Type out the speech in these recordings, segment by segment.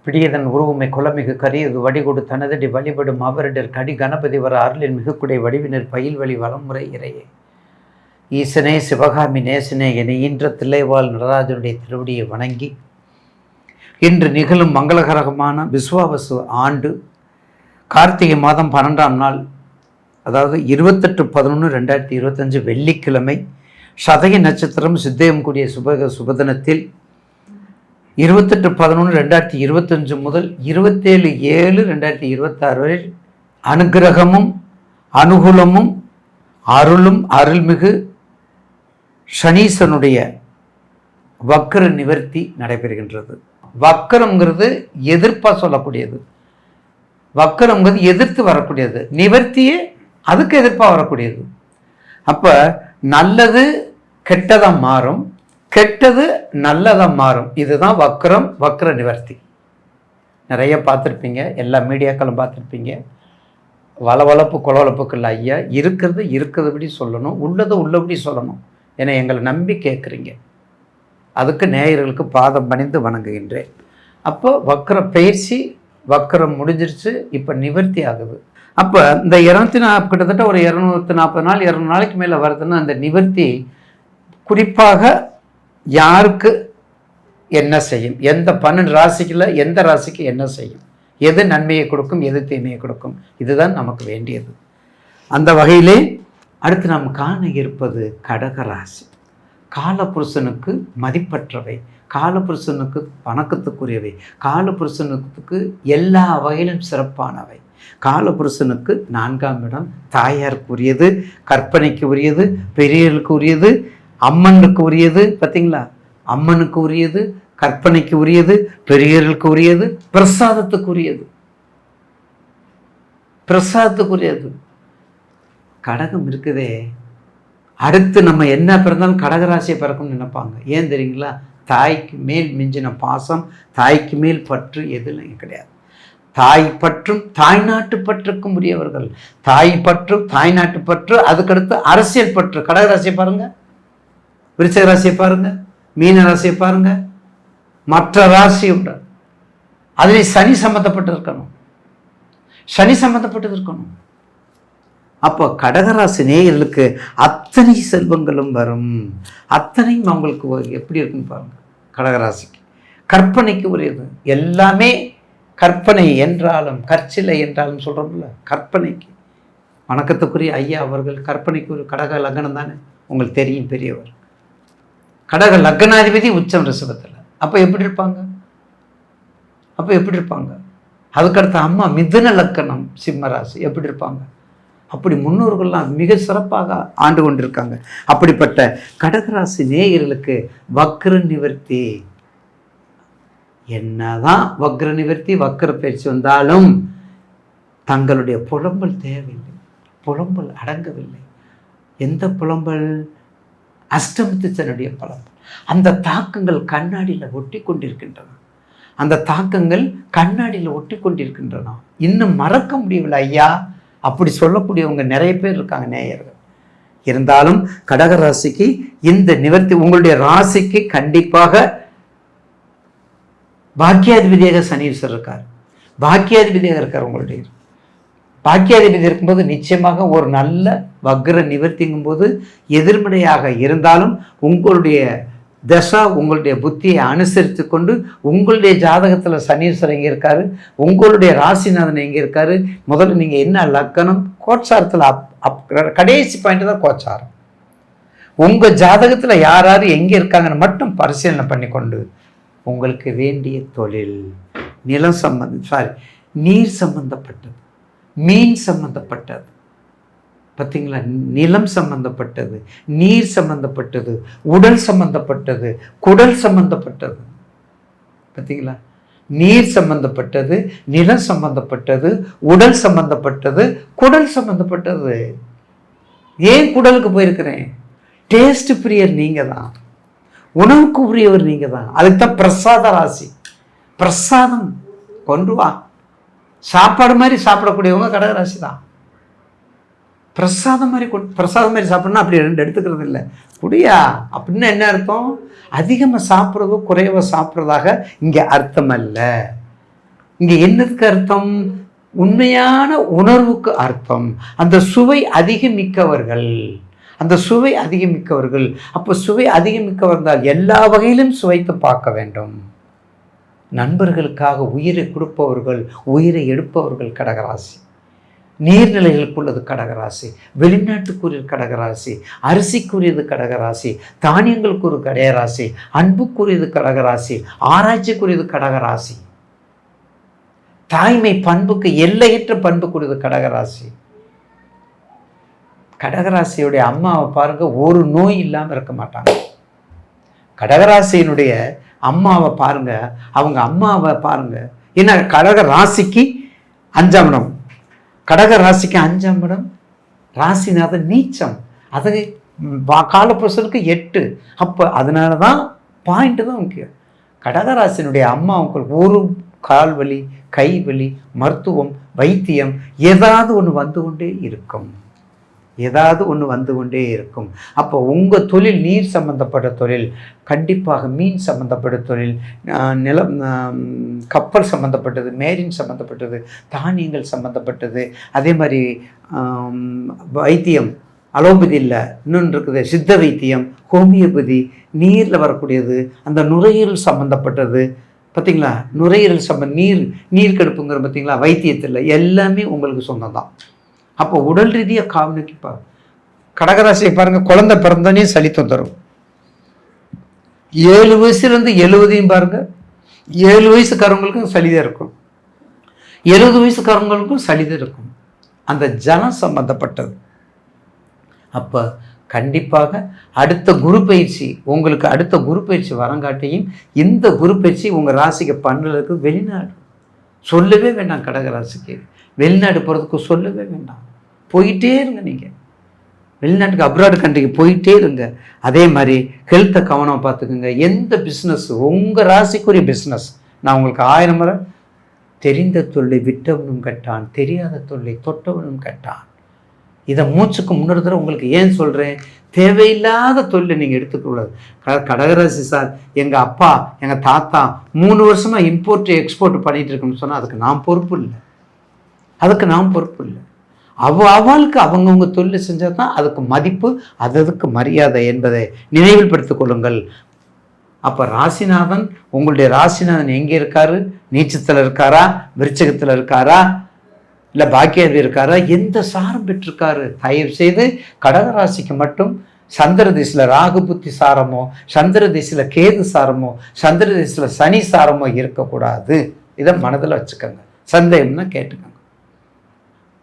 பிடியதன் உருவுமை குலமிகு கரியது வடிகொடு தனதடி வழிபடும் அவரிடர் கடி கணபதி வர அருளின் மிகுக்குடை வடிவினர் பயில் வழி வளமுறை இறையே. ஈசனே சிவகாமி நேசனே என ஈன்ற தில்லைவாழ் நடராஜனுடைய திருவடியை வணங்கி இன்று நிகழும் மங்களகரமான விஸ்வாவசு ஆண்டு கார்த்திகை மாதம் 12ஆம் நாள், அதாவது 28/11/2025 வெள்ளிக்கிழமை, சதய நட்சத்திரம் சித்தயம் கூடிய சுபதினத்தில் 28/11/2025 முதல் 27/7/2026 வரை அனுகிரகமும் அனுகூலமும் அருளும் அருள்மிகு சனீசனுடைய வக்கர நிவர்த்தி நடைபெறுகின்றது. வக்கரம்ங்கிறது எதிர்ப்பாக சொல்லக்கூடியது, வக்கரம்ங்கிறது எதிர்த்து வரக்கூடியது, நிவர்த்தியே அதுக்கு எதிர்ப்பாக வரக்கூடியது. அப்போ நல்லது கெட்டதாக மாறும், கெட்டது நல்லதாக மாறும். இதுதான் வக்கரம், வக்கர நிவர்த்தி. நிறைய பார்த்துருப்பீங்க, எல்லா மீடியாக்களும் பார்த்துருப்பீங்க. வளவளப்பு கொலவளப்புக்கு இல்லை ஐயா, இருக்கிறதுபடி சொல்லணும், உள்ளபடி சொல்லணும் என எங்களை நம்பி கேட்குறீங்க. அதுக்கு நேயர்களுக்கு பாதம் பணிந்து வணங்குகின்றேன். அப்போ வக்கர பயிற்சி, வக்கரம் முடிஞ்சிருச்சு, இப்போ நிவர்த்தி ஆகுது. அப்போ இந்த 240 கிட்டத்தட்ட ஒரு 240 நாள் 200 நாளைக்கு மேலே வருதுன்னா அந்த நிவர்த்தி குறிப்பாக யாருக்கு என்ன செய்யும், எந்த 12 ராசிக்குள்ள எந்த ராசிக்கு என்ன செய்யும், எது நன்மையை கொடுக்கும், எது தீமையை கொடுக்கும், இதுதான் நமக்கு வேண்டியது. அந்த வகையிலே அடுத்து நாம் காண இருப்பது கடகராசி. காலபுருஷனுக்கு மதிப்பற்றவை, காலபுருஷனுக்கு வணக்கத்துக்குரியவை, காலபுருஷனுக்கு எல்லா வகையிலும் சிறப்பானவை. காலபுருஷனுக்கு 4ஆம் இடம் தாயாருக்கு உரியது, கற்பனைக்கு உரியது, பெரியர்களுக்கு உரியது, அம்மனுக்கு உரியது. பார்த்தீங்களா, அம்மனுக்கு உரியது, கற்பனைக்கு உரியது, பெரியர்களுக்கு உரியது, பிரசாதத்துக்கு உரியது, பிரசாதத்துக்குரியது. கடகம் இருக்குதே, அடுத்து நம்ம என்ன பிறந்தாலும் கடகராசியை பிறக்கும்னு நினைப்பாங்க. ஏன் தெரியுங்களா? தாய்க்கு மேல் மிஞ்சின பாசம், தாய்க்கு மேல் பற்று எதுலையும் கிடையாது. தாய் பற்றும் தாய்நாட்டு பற்றுக்கும் உரியவர்கள். தாய் பற்று, தாய்நாட்டு பற்று, அதுக்கடுத்து அரசியல் பற்று. கடகராசியை பாருங்க, விருச்சிக ராசியை பாருங்க, மீன ராசியை பாருங்க, மற்ற ராசியுடன் அதிலே சனி சம்பந்தப்பட்டு இருக்கணும், சனி சம்பந்தப்பட்டு இருக்கணும். அப்போ கடகராசி நேயர்களுக்கு அத்தனை செல்வங்களும் வரும், அத்தனையும் அவங்களுக்கு எப்படி இருக்குன்னு பாருங்க. கடகராசிக்கு கற்பனைக்கு உரியது, எல்லாமே கற்பனை என்றாலும் கற்சிலை என்றாலும் சொல்கிறோம்ல, கற்பனைக்கு வணக்கத்துக்குரிய ஐயா அவர்கள் கற்பனைக்கு ஒரு கடக லக்னம் தானே, உங்களுக்கு தெரியும், பெரியவர். கடக லக்னாதிபதி உச்சம் ரிஷபத்தில். அப்போ எப்படி இருப்பாங்க? அதுக்கடுத்த அம்மா மிதுன லக்கணம் சிம்மராசி, எப்படி இருப்பாங்க? அப்படி முன்னோர்கள்லாம் மிக சிறப்பாக ஆண்டு கொண்டிருக்காங்க. அப்படிப்பட்ட கடகராசி நேயர்களுக்கு வக்ர நிவர்த்தி, என்னதான் வக்ர நிவர்த்தி வக்ர பயிற்சி வந்தாலும் தங்களுடைய புலம்பல் தேவையில்லை, புலம்பல் அடங்கவில்லை. எந்த புலம்பல்? அஷ்டமத்தினுடைய புலம்பல். அந்த தாக்கங்கள் கண்ணாடியில் ஒட்டி கொண்டிருக்கின்றன, அந்த தாக்கங்கள் கண்ணாடியில் ஒட்டி கொண்டிருக்கின்றன. இன்னும் மறக்க முடியவில்லை ஐயா, அப்படி சொல்லக்கூடியவங்க நிறைய பேர் இருக்காங்க நேயர்கள். இருந்தாலும் கடகராசிக்கு இந்த நிவர்த்தி, உங்களுடைய ராசிக்கு கண்டிப்பாக பாக்கியாதிபதியாக சனீஸ்வரர் இருக்கார், பாக்கியாதிபதியாக இருக்கார். உங்களுடைய பாக்கியாதிபதி இருக்கும்போது நிச்சயமாக ஒரு நல்ல வக்ர நிவர்த்திங்கும் போது எதிர்மறையாக இருந்தாலும் உங்களுடைய தசா, உங்களுடைய புத்தியை அனுசரித்து கொண்டு உங்களுடைய ஜாதகத்தில் சனீஸ்வரர் எங்கே இருக்காரு, உங்களுடைய ராசிநாதன் எங்கே இருக்காரு, முதல்ல நீங்கள் என்ன லக்கணம், கோச்சாரத்தில் கடைசி பாயிண்ட் தான் கோச்சாரம். உங்கள் ஜாதகத்தில் யார் யார் எங்கே இருக்காங்கன்னு மட்டும் பரிசீலனை பண்ணி கொண்டு உங்களுக்கு வேண்டிய தொழில், நிலம் நீர் சம்பந்தப்பட்டது, மீன் சம்பந்தப்பட்டது, பார்த்தீங்களா, நிலம் சம்பந்தப்பட்டது, நீர் சம்பந்தப்பட்டது, உடல் சம்பந்தப்பட்டது, குடல் சம்பந்தப்பட்டது, பார்த்தீங்களா, நீர் சம்பந்தப்பட்டது, நிலம் சம்பந்தப்பட்டது, உடல் சம்பந்தப்பட்டது, குடல் சம்பந்தப்பட்டது. ஏன் குடலுக்கு போயிருக்கிறேன்? டேஸ்ட் பிரியர் நீங்கள் தான், உணவுக்கு உரியவர் நீங்கள் தான். அதுக்கு தான் பிரசாத ராசி. பிரசாதம் கொண்டு வா, சாப்பாடு மாதிரி சாப்பிடக்கூடியவங்க கடகராசி தான். பிரசாதம் மாதிரி சாப்பிடணும். அப்படி 2 எடுத்துக்கிறது இல்லை. குடியா அப்படின்னா என்ன அர்த்தம்? அதிகமாக சாப்பிட்றதோ குறைவாக சாப்பிட்றதாக இங்கே அர்த்தம் அல்ல. இங்கே என்னதுக்கு அர்த்தம்? உண்மையான உணர்வுக்கு அர்த்தம். அந்த சுவை அதிகமிக்கவர்கள், அந்த சுவை அதிகமிக்கவர்கள். அப்போ சுவை அதிகமிக்கவர் இருந்தால் எல்லா வகையிலும் சுவைத்து பார்க்க வேண்டும். நண்பர்களுக்காக உயிரை கொடுப்பவர்கள், உயிரை எடுப்பவர்கள் கடகராசி. நீர்நிலைகளுக்குள்ளது கடகராசி, வெளிநாட்டுக்குரியது கடகராசி, அரிசிக்குரியது கடகராசி, தானியங்களுக்கு ஒரு கடகராசி, அன்புக்குரியது கடகராசி, ஆராய்ச்சிக்குரியது கடகராசி, தாய்மை பண்புக்கு எல்லையற்ற பண்புக்குரியது கடகராசி. கடகராசியுடைய அம்மாவை பாருங்க, ஒரு நோய் இல்லாமல் இருக்க மாட்டாங்க. கடகராசியினுடைய அம்மாவை பாருங்க, அவங்க அம்மாவை பாருங்க. ஏன்னா கடக ராசிக்கு 5ஆம் இடம், கடக ராசிக்கு 5ஆம் இடம், ராசிநாதன் நீச்சம், அது காலப்புருஷனுக்கு 8. அப்போ அதனால தான் பாயிண்ட் தான் முக்கியம். கடகராசினுடைய அம்மா உங்களுக்கு ஒரு கால் வலி, கை வலி, மருத்துவம், வைத்தியம் ஏதாவது ஒன்று வந்து கொண்டே இருக்கும், ஏதாவது ஒன்று வந்து கொண்டே இருக்கும். அப்போ உங்கள் தொழில் நீர் சம்பந்தப்பட்ட தொழில், கண்டிப்பாக மீன் சம்பந்தப்பட்ட தொழில், நிலம், கப்பல் சம்பந்தப்பட்டது, மேரின் சம்பந்தப்பட்டது, தானியங்கள் சம்பந்தப்பட்டது, அதே மாதிரி வைத்தியம், அலோபதி இல்லை இன்னொன்று இருக்குது, சித்த வைத்தியம், ஹோமியோபதி, நீரில் வரக்கூடியது, அந்த நுரையீரல் சம்பந்தப்பட்டது பார்த்தீங்களா, நுரையீரல் நீர் கடுப்புங்கிற பார்த்தீங்களா, வைத்தியத்தில் எல்லாமே உங்களுக்கு சொந்தம் தான். அப்போ உடல் ரீதியாக காவலுக்கு கடகராசியை பாருங்கள், குழந்தை பிறந்தோடனே சளி தொந்தரும். 7 வயசுலேருந்து 70 பாருங்க, 7 வயசுக்காரங்களுக்கும் சளிதான் இருக்கும், 70 வயசுக்காரங்களுக்கும் சளிதான் இருக்கும். அந்த ஜனம் சம்பந்தப்பட்டது. அப்போ கண்டிப்பாக அடுத்த குரு பயிற்சி, உங்களுக்கு அடுத்த குரு பயிற்சி வரங்காட்டியும் இந்த குரு பயிற்சி உங்கள் ராசிக்கு பண்ணுறதுக்கு வெளிநாடு சொல்லவே வேண்டாம். கடகராசிக்கு வெளிநாடு போகிறதுக்கு சொல்லவே வேண்டாம், போயிட்டே இருங்க. நீங்கள் வெளிநாட்டுக்கு அப்ராடு கண்ட்ரிக்கு போயிட்டே இருங்க. அதே மாதிரி ஹெல்த்தை கவனம் பார்த்துக்குங்க. எந்த பிஸ்னஸ் உங்கள் ராசிக்குரிய பிஸ்னஸ், நான் உங்களுக்கு 1000 முறை தெரிந்த தொல்லை விட்டவனும் கட்டான், தெரியாத தொல்லை தொட்டவனும் கட்டான். இதை மூச்சுக்கு முன்னொரு தடவை உங்களுக்கு ஏன் சொல்கிறேன், தேவையில்லாத தொழிலை நீங்கள் எடுத்துக்கூடாது. கடகராசி சார், எங்கள் அப்பா எங்கள் தாத்தா 3 வருஷமாக இம்போர்ட் எக்ஸ்போர்ட் பண்ணிகிட்டு இருக்கோம்னு சொன்னால் அதுக்கு நான் பொறுப்பு இல்லை, அதுக்கு நான் பொறுப்பு இல்லை. அவளுக்கு அவங்கவுங்க தொழிலை செஞ்சால் தான் அதுக்கு மதிப்பு, அதுக்கு மரியாதை என்பதை நினைவில் படுத்திக் கொள்ளுங்கள். அப்போ ராசிநாதன், உங்களுடைய ராசிநாதன் எங்கே இருக்காரு? நீச்சத்தில் இருக்காரா, விருச்சகத்தில் இருக்காரா, இல்லை பாக்கியாதி இருக்காரா, எந்த சாரம் பெற்றிருக்காரு? தயவு செய்து கடகராசிக்கு மட்டும் சந்திர திசையில் ராகு புத்தி சாரமோ, சந்திர திசையில் கேது சாரமோ, சந்திர திசையில் சனி சாரமோ இருக்கக்கூடாது. இதை மனதில் வச்சுக்கோங்க. சந்தேகம்னா கேட்டுக்கோங்க.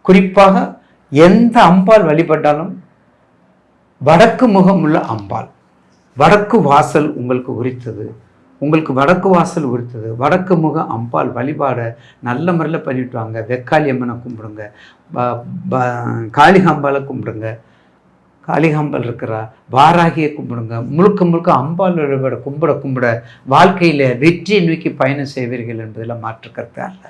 குறிப்பாக எந்த அம்பாள் வழிபட்டாலும் வடக்கு முகம் உள்ள அம்பாள், வடக்கு வாசல் உங்களுக்கு உரித்தது, உங்களுக்கு வடக்கு வாசல் உரித்தது, வடக்கு முக அம்பாள் வழிபாடை நல்ல முறையில் பண்ணிட்டு வாங்க. வெக்காளி அம்மனை கும்பிடுங்க, காளிகாம்பாலை கும்பிடுங்க, காளிகாம்பாள் இருக்கிறா, வாராகியை கும்பிடுங்க. முழுக்க முழுக்க அம்பாள் வழிபாடை கும்பிட வாழ்க்கையில் வெற்றியை நோக்கி பயணம் செய்வீர்கள் என்பதில் மாற்று கருத்து அல்ல.